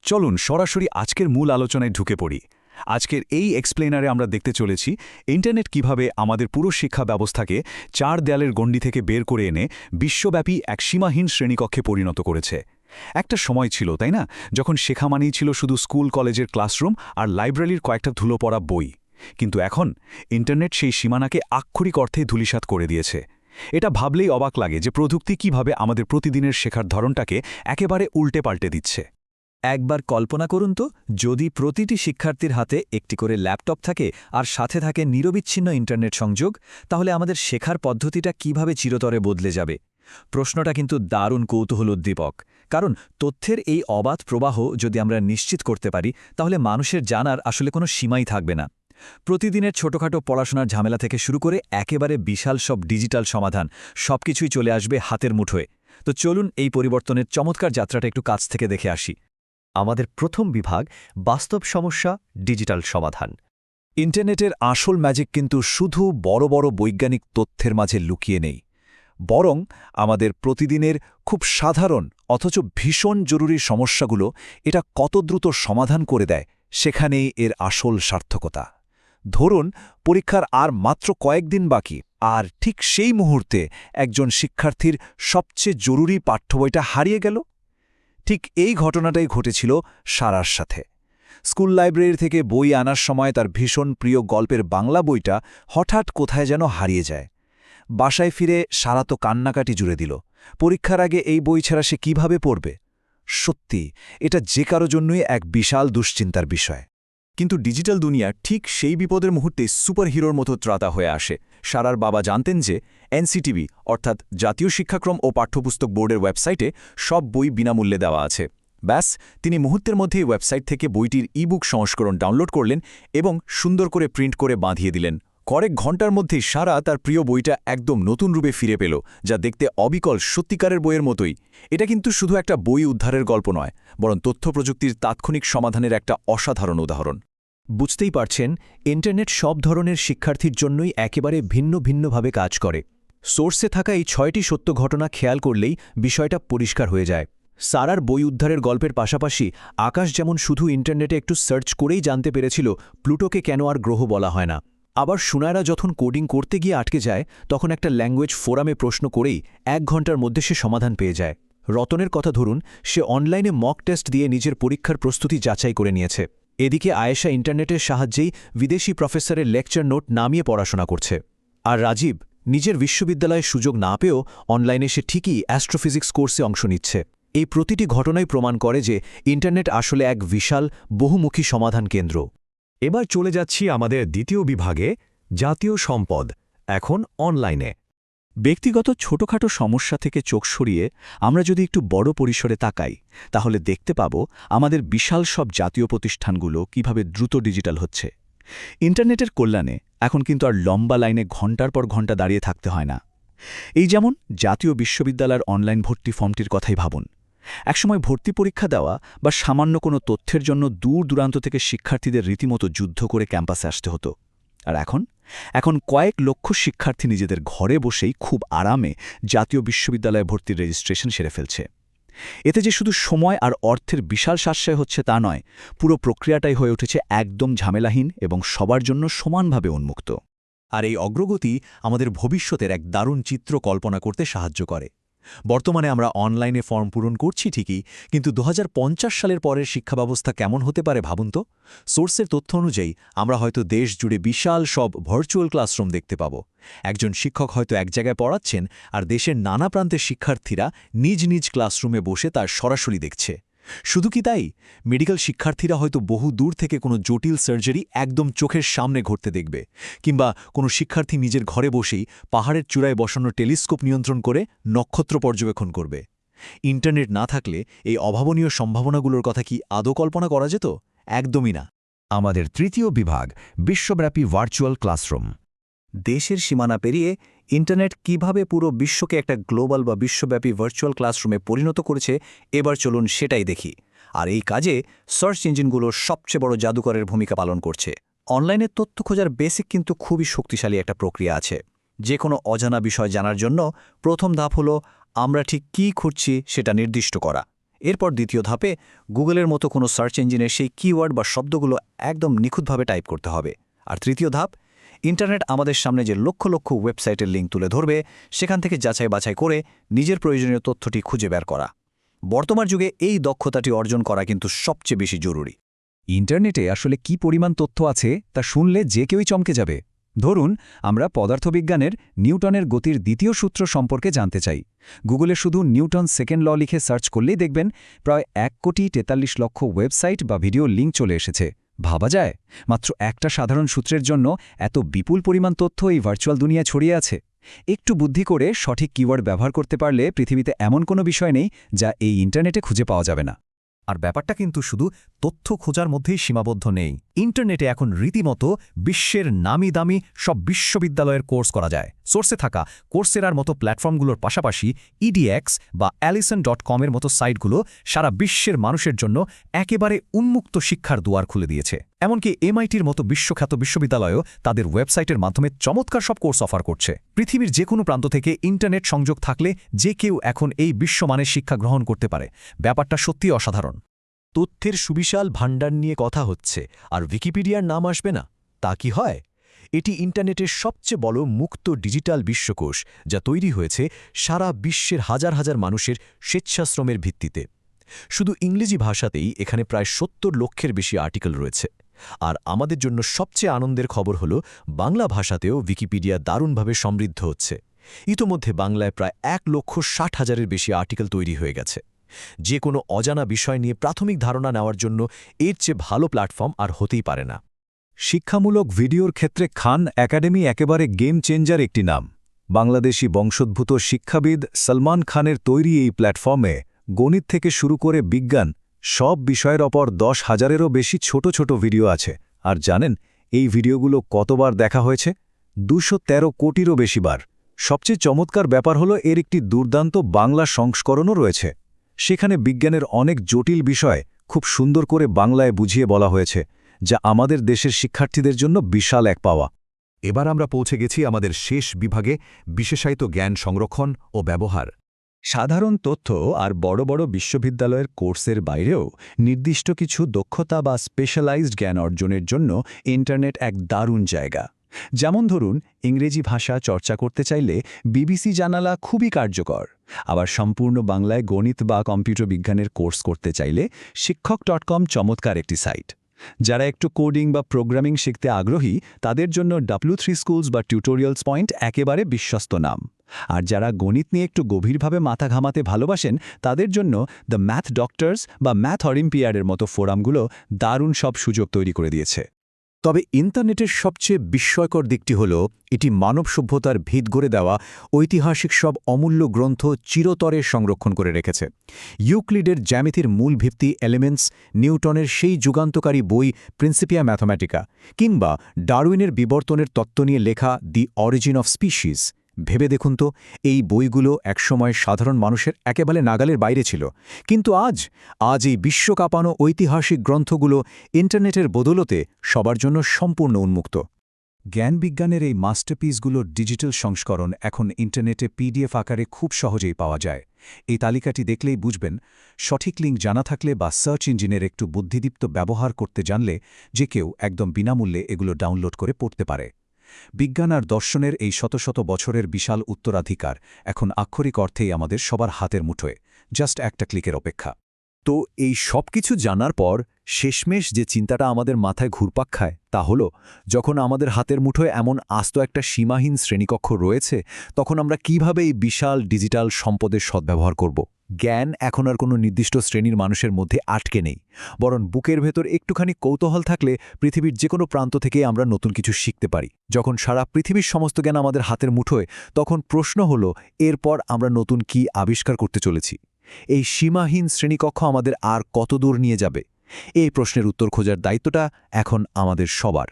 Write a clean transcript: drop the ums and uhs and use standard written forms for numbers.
চলুন সরাসরি আজকের মূল আলোচনায় ঢুকে পড়ি। আজকের এই এক্সপ্লেনারে আমরা দেখতে চলেছি ইন্টারনেট কিভাবে আমাদের পুরো শিক্ষা ব্যবস্থাকে চার দেয়ালের গণ্ডি থেকে বের করে এনে বিশ্বব্যাপী এক সীমাহীন শ্রেণীকক্ষে পরিণত করেছে। একটা সময় ছিল, তাই না, যখন শেখা মানেই ছিল শুধু স্কুল কলেজের ক্লাসরুম আর লাইব্রেরির কয়েকটা ধুলো পড়া বই। কিন্তু এখন ইন্টারনেট সেই সীমানাকে আক্ষরিক অর্থে ধূলিসাৎ করে দিয়েছে। এটা ভাবলেই অবাক লাগে যে প্রযুক্তি কিভাবে আমাদের প্রতিদিনের শেখার ধরনটাকে একেবারে উল্টে পাল্টে দিচ্ছে। একবার কল্পনা করুন তো, যদি প্রতিটি শিক্ষার্থীর হাতে একটি করে ল্যাপটপ থাকে আর সাথে থাকে নিরবিচ্ছিন্ন ইন্টারনেট সংযোগ, তাহলে আমাদের শেখার পদ্ধতিটা কিভাবে চিরতরে বদলে যাবে। প্রশ্নটা কিন্তু দারুণ কৌতূহলোদ্দীপক, কারণ তথ্যের এই অবাধ প্রবাহ যদি আমরা নিশ্চিত করতে পারি, তাহলে মানুষের জানার আসলে কোনো সীমাই থাকবে না। প্রতিদিনের ছোটখাটো পড়াশোনার ঝামেলা থেকে শুরু করে একেবারে বিশাল সব ডিজিটাল সমাধান, সবকিছুই চলে আসবে হাতের মুঠোয়। তো চলুন এই পরিবর্তনের চমৎকার যাত্রাটা একটু কাছ থেকে দেখে আসি। আমাদের প্রথম বিভাগ, বাস্তব সমস্যা, ডিজিটাল সমাধান। ইন্টারনেটের আসল ম্যাজিক কিন্তু শুধু বড় বড় বৈজ্ঞানিক তথ্যের মাঝে লুকিয়ে নেই, বরং আমাদের প্রতিদিনের খুব সাধারণ অথচ ভীষণ জরুরি সমস্যাগুলো এটা কত দ্রুত সমাধান করে দেয়, সেখানেই এর আসল সার্থকতা। ধরুন, পরীক্ষার আর মাত্র কয়েকদিন বাকি, আর ঠিক সেই মুহূর্তে একজন শিক্ষার্থীর সবচেয়ে জরুরি পাঠ্যবইটা হারিয়ে গেল। ঠিক এই ঘটনাটাই ঘটেছিল সারার সাথে। স্কুল লাইব্রেরি থেকে বই আনার সময় তার ভীষণ প্রিয় গল্পের বাংলা বইটা হঠাৎ কোথায় যেন হারিয়ে যায়। বাসায় ফিরে সারা তো কান্নাকাটি জুড়ে দিল। পরীক্ষার আগে এই বই ছাড়া সে কীভাবে পড়বে? সত্যি, এটা যে কারো জন্যই এক বিশাল দুশ্চিন্তার বিষয়। কিন্তু ডিজিটাল দুনিয়া ঠিক সেই বিপদের মুহূর্তে সুপারহিরোর মতো ত্রাতা হয়ে আসে। সারার বাবা জানতেন যে এনসিটিবি অর্থাৎ জাতীয় শিক্ষাক্রম ও পাঠ্যপুস্তক বোর্ডের ওয়েবসাইটে সব বই বিনামূল্যে দেওয়া আছে। ব্যাস, তিনি মুহূর্তের মধ্যেই ওয়েবসাইট থেকে বইটির ইবুক সংস্করণ ডাউনলোড করলেন এবং সুন্দর করে প্রিন্ট করে বাঁধিয়ে দিলেন। কয়েক ঘণ্টার মধ্যেই সারা তার প্রিয় বইটা একদম নতুন রূপে ফিরে পেল, যা দেখতে অবিকল সত্যিকারের বইয়ের মতোই। এটা কিন্তু শুধু একটা বই উদ্ধারের গল্প নয়, বরং তথ্য প্রযুক্তির তাৎক্ষণিক সমাধানের একটা অসাধারণ উদাহরণ। বুঝতেই পারছেন, ইন্টারনেট সব ধরনের শিক্ষার্থীর জন্যই একেবারে ভিন্ন ভিন্নভাবে কাজ করে। সোর্সে থাকা এই 6টি সত্য ঘটনা খেয়াল করলেই বিষয়টা পরিষ্কার হয়ে যায়। সারার বই উদ্ধারের গল্পের পাশাপাশি আকাশ যেমন শুধু ইন্টারনেটে একটু সার্চ করেই জানতে পেরেছিল প্লুটোকে কেন আর গ্রহ বলা হয় না, আবার সুনায়রা যখন কোডিং করতে গিয়ে আটকে যায়, তখন একটা ল্যাঙ্গুয়েজ ফোরামে প্রশ্ন করেই 1 ঘণ্টার মধ্যে সে সমাধান পেয়ে যায়। রতনের কথা ধরুন, সে অনলাইনে মক টেস্ট দিয়ে নিজের পরীক্ষার প্রস্তুতি যাচাই করে নিয়েছে। এদিকে আয়েশা ইন্টারনেটের সাহায্যেই বিদেশি প্রফেসরের লেকচার নোট নামিয়ে পড়াশোনা করছে। আর রাজীব নিজের বিশ্ববিদ্যালয়ে সুযোগ না পেয়েও অনলাইনে সে ঠিকই অ্যাস্ট্রোফিজিক্স কোর্সে অংশ নিচ্ছে। এই প্রতিটি ঘটনাই প্রমাণ করে যে ইন্টারনেট আসলে এক বিশাল বহুমুখী সমাধান কেন্দ্র। এবার চলে যাচ্ছি আমাদের দ্বিতীয় বিভাগে, জাতীয় সম্পদ, এখন অনলাইনে। ব্যক্তিগত ছোটখাটো সমস্যা থেকে চোখ সরিয়ে আমরা যদি একটু বড় পরিসরে তাকাই, তাহলে দেখতে পাব আমাদের বিশাল সব জাতীয় প্রতিষ্ঠানগুলো কিভাবে দ্রুত ডিজিটাল হচ্ছে। ইন্টারনেটের কল্যাণে এখন কিন্তু আর লম্বা লাইনে ঘণ্টার পর ঘণ্টা দাঁড়িয়ে থাকতে হয় না। এই যেমন জাতীয় বিশ্ববিদ্যালয়ের অনলাইন ভর্তি ফর্মটির কথাই ভাবুন। একসময় ভর্তি পরীক্ষা দেওয়া বা সামান্য কোনো তথ্যের জন্য দূর দূরান্ত থেকে শিক্ষার্থীদের রীতিমতো যুদ্ধ করে ক্যাম্পাসে আসতে হতো। আর এখন কয়েক লক্ষ শিক্ষার্থী নিজেদের ঘরে বসেই খুব আরামে জাতীয় বিশ্ববিদ্যালয়ে ভর্তির রেজিস্ট্রেশন সেরে ফেলছে। এতে যে শুধু সময় আর অর্থের বিশাল সাশ্রয় হচ্ছে তা নয়, পুরো প্রক্রিয়াটাই হয়ে উঠেছে একদম ঝামেলাহীন এবং সবার জন্য সমানভাবে উন্মুক্ত। আর এই অগ্রগতি আমাদের ভবিষ্যতের এক দারুণ চিত্র কল্পনা করতে সাহায্য করে। বর্তমানে আমরা অনলাইনে ফর্ম পূরণ করছি ঠিকই, কিন্তু 2050 সালের পরের শিক্ষা ব্যবস্থা কেমন হতে পারে ভাবুন তো। সোর্সের তথ্য অনুযায়ী আমরা হয়তো দেশ জুড়ে বিশাল সব ভার্চুয়াল ক্লাসরুম দেখতে পাব। একজন শিক্ষক হয়তো এক জায়গায় পড়াচ্ছেন, আর দেশের নানা প্রান্তের শিক্ষার্থীরা নিজ নিজ ক্লাসরুমে বসে তার সরাসরি দেখছে। শুধু কি তাই, মেডিকেল শিক্ষার্থীরা হয়তো বহু দূর থেকে কোনো জটিল সার্জারি একদম চোখের সামনে ঘটতে দেখবে, কিংবা কোনো শিক্ষার্থী নিজের ঘরে বসেই পাহাড়ের চূড়ায় বসানো টেলিস্কোপ নিয়ন্ত্রণ করে নক্ষত্র পর্যবেক্ষণ করবে। ইন্টারনেট না থাকলে এই অভাবনীয় সম্ভাবনাগুলোর কথা কি আদৌ কল্পনা করা যেত? একদমই না। আমাদের তৃতীয় বিভাগ, বিশ্বব্যাপী ভার্চুয়াল ক্লাসরুম। দেশের সীমানা পেরিয়ে ইন্টারনেট কিভাবে পুরো বিশ্বকে একটা গ্লোবাল বা বিশ্বব্যাপী ভার্চুয়াল ক্লাসরুমে পরিণত করেছে, এবার চলুন সেটাই দেখি। আর এই কাজে সার্চ ইঞ্জিনগুলো সবচেয়ে বড় জাদুকরের ভূমিকা পালন করছে। অনলাইনে তথ্য খোঁজার বেসিক কিন্তু খুবই শক্তিশালী একটা প্রক্রিয়া আছে। যে কোনো অজানা বিষয় জানার জন্য প্রথম ধাপ হলো আমরা ঠিক কী খুঁজছি সেটা নির্দিষ্ট করা। এরপর দ্বিতীয় ধাপে গুগলের মতো কোনো সার্চ ইঞ্জিনে সেই কিওয়ার্ড বা শব্দগুলো একদম নিখুঁতভাবে টাইপ করতে হবে। আর তৃতীয় ধাপ, ইন্টারনেট আমাদের সামনে যে লক্ষ লক্ষ ওয়েবসাইটের লিঙ্ক তুলে ধরবে, সেখান থেকে যাচাই বাছাই করে নিজের প্রয়োজনীয় তথ্যটি খুঁজে বের করা। বর্তমান যুগে এই দক্ষতাটি অর্জন করা কিন্তু সবচেয়ে বেশি জরুরি। ইন্টারনেটে আসলে কি পরিমাণ তথ্য আছে তা শুনলে যে কেউই চমকে যাবে। ধরুন, আমরা পদার্থবিজ্ঞানের নিউটনের গতির দ্বিতীয় সূত্র সম্পর্কে জানতে চাই। গুগলে শুধু নিউটন সেকেন্ড ল লিখে সার্চ করলেই দেখবেন প্রায় 1,43,00,000 ওয়েবসাইট বা ভিডিও লিঙ্ক চলে এসেছে। ভাবা যায়, মাত্র একটা সাধারণ সূত্রের জন্য এত বিপুল পরিমাণ তথ্য এই ভার্চুয়াল দুনিয়ায় ছড়িয়ে আছে। একটু বুদ্ধি করে সঠিক কিওয়ার্ড ব্যবহার করতে পারলে পৃথিবীতে এমন কোনো বিষয় নেই যা এই ইন্টারনেটে খুঁজে পাওয়া যাবে না। আর ব্যাপারটা কিন্তু শুধু তথ্য খোঁজার মধ্যেই সীমাবদ্ধ নেই। ইন্টারনেটে এখন রীতিমতো বিশ্বের নামি দামি সব বিশ্ববিদ্যালয়ের কোর্স করা যায়। সোর্সে থাকা কোর্সেরার মতো প্ল্যাটফর্মগুলোর পাশাপাশি EDX বা Allison.com-এর মতো সাইটগুলো সারা বিশ্বের মানুষের জন্য একেবারে উন্মুক্ত শিক্ষার দুয়ার খুলে দিয়েছে। এমনকি MITর মতো বিশ্বখ্যাত বিশ্ববিদ্যালয়ও তাদের ওয়েবসাইটের মাধ্যমে চমৎকার সব কোর্স অফার করছে। পৃথিবীর যে কোনো প্রান্ত থেকে ইন্টারনেট সংযোগ থাকলে যে কেউ এখন এই বিশ্বমানের শিক্ষা গ্রহণ করতে পারে। ব্যাপারটা সত্যিই অসাধারণ। তথ্যের সুবিশাল ভাণ্ডার নিয়ে কথা হচ্ছে, আর উইকিপিডিয়ার নাম আসবে না, তা কি হয়? এটি ইন্টারনেটের সবচেয়ে বড় মুক্ত ডিজিটাল বিশ্বকোষ, যা তৈরি হয়েছে সারা বিশ্বের হাজার হাজার মানুষের স্বেচ্ছাশ্রমের ভিত্তিতে। শুধু ইংরেজি ভাষাতেই এখানে প্রায় 70 লক্ষের বেশি আর্টিকেল রয়েছে। আর আমাদের জন্য সবচেয়ে আনন্দের খবর হল, বাংলা ভাষাতেও উইকিপিডিয়া দারুণভাবে সমৃদ্ধ হচ্ছে। ইতোমধ্যে বাংলায় প্রায় 1,60,000-এর বেশি আর্টিকেল তৈরি হয়ে গেছে। যে কোনো অজানা বিষয় নিয়ে প্রাথমিক ধারণা নেওয়ার জন্য এর চেয়ে ভালো প্ল্যাটফর্ম আর হতেই পারে না। শিক্ষামূলক ভিডিওর ক্ষেত্রে খান একাডেমি একেবারে গেম চেঞ্জার একটি নাম। বাংলাদেশি বংশোদ্ভূত শিক্ষাবিদ সলমান খানের তৈরি এই প্ল্যাটফর্মে গণিত থেকে শুরু করে বিজ্ঞান সব বিষয়ের ওপর 10,000-এরও বেশি ছোট ছোট ভিডিও আছে। আর জানেন এই ভিডিওগুলো কতবার দেখা হয়েছে? 213 কোটিরও বেশি বার। সবচেয়ে চমৎকার ব্যাপার হলো এর একটি দুর্দান্ত বাংলা সংস্করণও রয়েছে। সেখানে বিজ্ঞানের অনেক জটিল বিষয় খুব সুন্দর করে বাংলায় বুঝিয়ে বলা হয়েছে, যা আমাদের দেশের শিক্ষার্থীদের জন্য বিশাল এক পাওয়া। এবার আমরা পৌঁছে গেছি আমাদের শেষ বিভাগে, বিশেষায়িত জ্ঞান সংরক্ষণ ও ব্যবহার। সাধারণ তথ্য আর বড় বড় বিশ্ববিদ্যালয়ের কোর্সের বাইরেও নির্দিষ্ট কিছু দক্ষতা বা স্পেশালাইজড জ্ঞান অর্জনের জন্য ইন্টারনেট এক দারুণ জায়গা। যেমন ধরুন, ইংরেজি ভাষা চর্চা করতে চাইলে BBC জানালা খুবই কার্যকর। আবার সম্পূর্ণ বাংলায় গণিত বা কম্পিউটার বিজ্ঞানের কোর্স করতে চাইলে শিক্ষক.com চমৎকার একটি সাইট। যারা একটু কোডিং বা প্রোগ্রামিং শিখতে আগ্রহী, তাদের জন্য W3 স্কুলস বা টিউটোরিয়ালস পয়েন্ট একেবারে বিশ্বস্ত নাম। আর যারা গণিত নিয়ে একটু গভীরভাবে মাথা ঘামাতে ভালোবাসেন, তাদের জন্য দ্য ম্যাথ ডক্টরস বা ম্যাথ অলিম্পিয়াডের মতো ফোরামগুলো দারুণ সব সুযোগ তৈরি করে দিয়েছে। তবে ইন্টারনেটের সবচেয়ে বিস্ময়কর দিকটি হল, এটি মানব সভ্যতার ভিত গড়ে দেওয়া ঐতিহাসিক সব অমূল্য গ্রন্থ চিরতরে সংরক্ষণ করে রেখেছে। ইউক্লিডের জ্যামিতির মূল ভিত্তি এলিমেন্টস, নিউটনের সেই যুগান্তকারী বই প্রিন্সিপিয়া ম্যাথমেটিকা, কিংবা ডারউইনের বিবর্তনের তত্ত্ব নিয়ে লেখা দি অরিজিন অফ স্পিশিজ। ভেবে দেখুন তো, এই বইগুলো একসময় সাধারণ মানুষের একেবারে নাগালের বাইরে ছিল, কিন্তু আজ এই বিশ্বকাপানো ঐতিহাসিক গ্রন্থগুলো ইন্টারনেটের বদৌলতে সবার জন্য সম্পূর্ণ উন্মুক্ত। জ্ঞানবিজ্ঞানের এই মাস্টারপিসগুলোর ডিজিটাল সংস্করণ এখন ইন্টারনেটে PDF আকারে খুব সহজেই পাওয়া যায়। এই তালিকাটি দেখলেই বুঝবেন, সঠিক লিঙ্ক জানা থাকলে বা সার্চ ইঞ্জিনের একটু বুদ্ধিদীপ্ত ব্যবহার করতে জানলে যে কেউ একদম বিনামূল্যে এগুলো ডাউনলোড করে পড়তে পারে। বিজ্ঞান আর দর্শনের এই শত শত বছরের বিশাল উত্তরাধিকার এখন আক্ষরিক অর্থেই আমাদের সবার হাতের মুঠোয়, জাস্ট একটা ক্লিকের অপেক্ষা। তো এই সব কিছু জানার পর শেষমেশ যে চিন্তাটা আমাদের মাথায় ঘুরপাক খায়, তা হল, যখন আমাদের হাতের মুঠোয় এমন আস্ত একটা সীমাহীন শ্রেণীকক্ষ রয়েছে, তখন আমরা কিভাবে এই বিশাল ডিজিটাল সম্পদের সদ্ব্যবহার করব? জ্ঞান এখন আর কোনো নির্দিষ্ট শ্রেণীর মানুষের মধ্যে আটকে নেই, বরং বুকের ভেতর একটুখানি কৌতূহল থাকলে পৃথিবীর যে কোনো প্রান্ত থেকে আমরা নতুন কিছু শিখতে পারি। যখন সারা পৃথিবীর সমস্ত জ্ঞান আমাদের হাতের মুঠোয়, তখন প্রশ্ন হল, এরপর আমরা নতুন কি আবিষ্কার করতে চলেছি? এই সীমাহীন শ্রেণীকক্ষ আমাদের আর কত দূর নিয়ে যাবে? এই প্রশ্নের উত্তর খোঁজার দায়িত্বটা এখন আমাদের সবার।